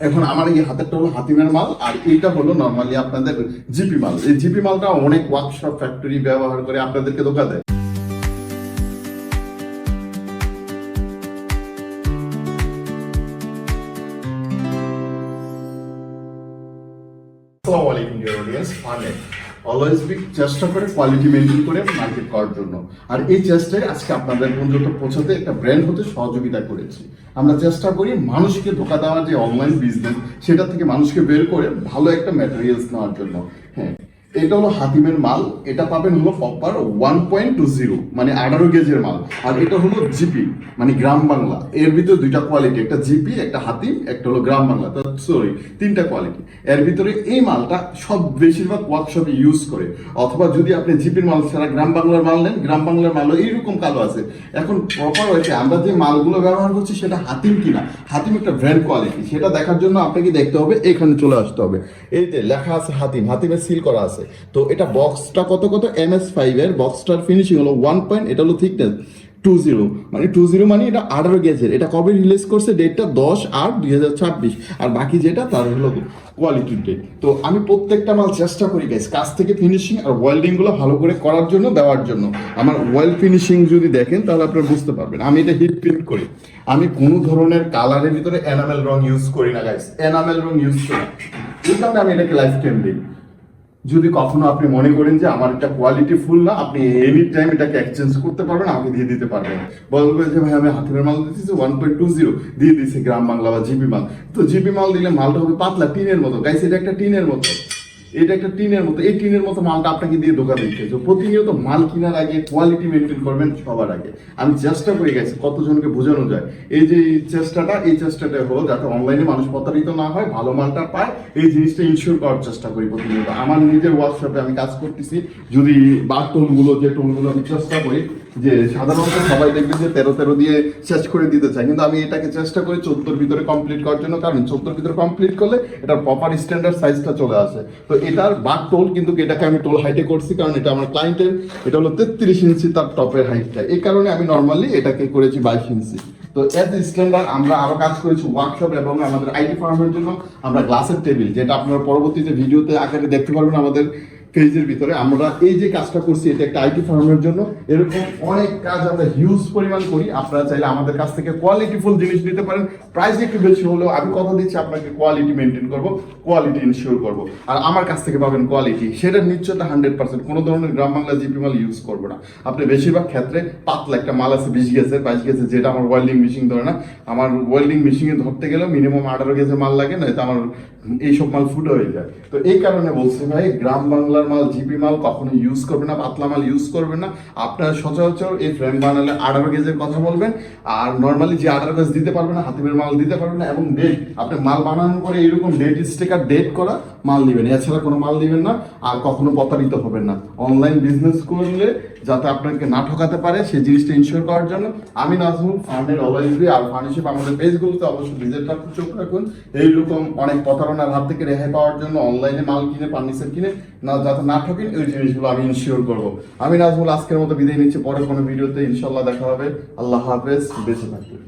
এখন আমার এই হাতেরটা হলো হাতিমের মাল, আর এইটা হলো নর্মালি আপনাদের জিপি মাল। এই জিপি মালটা অনেক ওয়ার্কশপ ফ্যাক্টরি ব্যবহার করে আপনাদেরকে ধোঁকা দেয়। আসসালামু আলাইকুম ডিয়ার অডিয়েন্স। অলওয়েজ বি চেষ্টা করে কোয়ালিটি মেনটেন করে মার্কেট করার জন্য, আর এই চেষ্টায় আজকে আপনাদের পর্যন্ত পৌঁছাতে একটা ব্র্যান্ড হতে সহযোগিতা করেছি। আমরা চেষ্টা করি মানুষকে ধোঁকা দেওয়ার যে অনলাইন বিজনেস, সেটা থেকে মানুষকে বের করে ভালো একটা ম্যাটেরিয়ালস নেওয়ার জন্য। হ্যাঁ, এটা হলো হাতিমের মাল। এটা পাবেন হলো প্রপার 1.20 মানে 18 গেজের মাল। আর এটা হলো জিপি মানে গ্রাম বাংলা। এর ভিতরে দুইটা কোয়ালিটি, একটা জিপি, একটা হাতিম, একটা হলো গ্রাম বাংলা। সরি, তিনটা কোয়ালিটি। এর ভিতরে এই মালটা সব বেশিরভাগ ওয়ার্কশপে ইউজ করে, অথবা যদি আপনি জিপির মাল ছাড়া গ্রাম বাংলার মাল নেন, গ্রাম বাংলার মালও এইরকম কালো আছে। এখন প্রপার হয়েছে আমরা যে মালগুলো ব্যবহার করছি সেটা হাতিম কিনা। হাতিম একটা ব্র্যান্ড কোয়ালিটি, সেটা দেখার জন্য আপনাকে দেখতে হবে, এখানে চলে আসতে হবে। এই যে লেখা আছে হাতিম, হাতিমের সিল করা আছে। তো এটা বক্সটা কত MS5 এর বক্সটার ফিনিশিং হলো 1 এটা হলো থিকনেস 20 মানে 20 মানে এটা 18 গেজের। এটা কবে রিলিজ করছে, ডেটটা 10/8/2026। আর বাকি যেটা তার হলো কোয়ালিটি ডেট। তো আমি প্রত্যেকটা মাল চেষ্টা করি গাইস কাছ থেকে ফিনিশিং আর ওয়েল্ডিং গুলো ভালো করে করার জন্য, দেওয়ার জন্য। আমার ওয়েল ফিনিশিং যদি দেখেন তাহলে আপনারা বুঝতে পারবেন। আমি এটা হিট প্রিন্ট করি, আমি কোনো ধরনের কালারের ভিতরে এনামেল রং ইউজ করি না গাইস, এনামেল রং ইউজ করি না। এই কারণে আমি এটাকে লাইফ টাইম দিই। যদি কখনো আপনি মনে করেন যে আমার এটা কোয়ালিটি ফুল না, আপনি এনি টাইম এটাকে এক্সচেঞ্জ করতে পারবেন, আমাকে দিয়ে দিতে পারবেন। বলবে যে ভাই আমি হাতিমের মাল দিতেছি 1.20, দিয়ে দিছি গ্রাম বাংলা বা জিপি মাল। তো জিপি মাল দিলে মালটা হবে পাতলা টিনের মতো। গাইস এটা একটা টিনের মতো, এটা একটা টিনের মতো। এই টিনের মতো মালটা আপনাকে দিয়ে ধোকা দিচ্ছে। তো প্রতিনিয়ত মাল কেনার আগে কোয়ালিটি মেনটেন করবেন সবার আগে। আমি চেষ্টা করে গেছি কতজনকে বোঝানো যায়। এই যে এই চেষ্টাটা হলো যাতে অনলাইনে মানুষ প্রতারিত না হয়, ভালো মালটা পায়, এই জিনিসটা ইনশিওর করার চেষ্টা করি প্রতিনিয়ত। আমার নিজের ওয়ার্কশপে আমি কাজ করতেছি। যদি বার টোলগুলো, যে টোলগুলো আমি চেষ্টা করি, যে সাধারণত সবাই দেখবে যে 13 দিয়ে শেষ করে দিতে চায়, কিন্তু আমি এটাকে চেষ্টা করি 14 ভিতরে কমপ্লিট করার জন্য। কারণ 14 ভিতরে কমপ্লিট করলে এটার প্রপার স্ট্যান্ডার্ড সাইজটা চলে আসে। তো এটার বাক টোল কিন্তু এটাকে আমি টোল হাইটে করছি, কারণ এটা আমার ক্লায়েন্টের, এটা হলো 33 ইঞ্চি তার টপের হাইটটা। এই কারণে আমি নর্মালি এটাকে করেছি 22 ইঞ্চি। তো এজ স্ট্যান্ডার্ড আমরা আরো কাজ করেছি ওয়ার্কশপ এবং আমাদের আইটি ফার্মের জন্য। আমরা গ্লাসের টেবিল, যেটা আপনারা পরবর্তীতে ভিডিওতে আকারে দেখতে পারবেন আমাদের পেজের ভিতরে, আমরা এই যে কাজটা করছি এটা একটা আইটি ফার্মের জন্য। এরকম অনেক কাজ আমরা হিউজ পরিমাণ করি। আপনারা চাইলে আমাদের কাছ থেকে কোয়ালিটিফুল জিনিস নিতে পারেন। প্রাইস একটু বেশি হলেও আমি কথা দিচ্ছি আপনাকে কোয়ালিটি মেনটেন করব, কোয়ালিটি ইনশিওর করব। আর আমার কাছ থেকে পাবেন কোয়ালিটি, সেটার নিশ্চয়তা 100%। কোনো ধরনের গ্রাম বাংলা জিপি মাল ইউজ করবো না। আপনি বেশিরভাগ ক্ষেত্রে পাতলা একটা মাল আছে 20 গেজের 22 গেজের, যেটা আমার ওয়েল্ডিং মেশিন ধরে না। আমার ওয়েল্ডিং মেশিনে ধরতে গেলেও মিনিমাম 18 গেজের মাল লাগে, নয়তো আমার এইসব মাল ফুটো হয়ে যায়। তো এই কারণে বলছি ভাই, গ্রাম বাংলার মাল, জিপি মাল কখনো ইউজ করবে না, পাতলা মাল ইউজ করবে না। আপনার সচরাচর এই ফ্রেম বানালে 18 গেজের কথা বলবেন। আর নর্মালি যে 18 গেজ দিতে পারবে না, হাতিমের মাল দিতে পারবে না। এবং ডেট, আপনি মাল বানানোর পরে এরকম ডেট স্টিকার ডেট করা মাল দিবেন, এছাড়া কোনো মাল দিবেন না। আর কখনো প্রতারিত হবেন না। অনলাইন বিজনেস করলে যাতে আপনাকে না ঠকাতে পারে সেই জিনিসটা ইনশিওর করার জন্য আমি নাজমুল ফার্মের অলওয়েজ আর ফার্নিশিপ আমাদের পেজগুলোতে অবশ্যই ভিজিট রাখুন, চোখ রাখুন। এইরকম অনেক প্রতারণার হাত থেকে রেহাই পাওয়ার জন্য অনলাইনে মাল কিনে, ফার্নিচার কিনে না যাতে না ঠকেন, ওই জিনিসগুলো আমি ইনশিওর করবো। আমি নাজমুল আজকের মতো বিদায় নিচ্ছি। পরে কোনো ভিডিওতে ইনশাল্লাহ দেখা হবে। আল্লাহ হাফেজ, বেঁচে থাকবেন।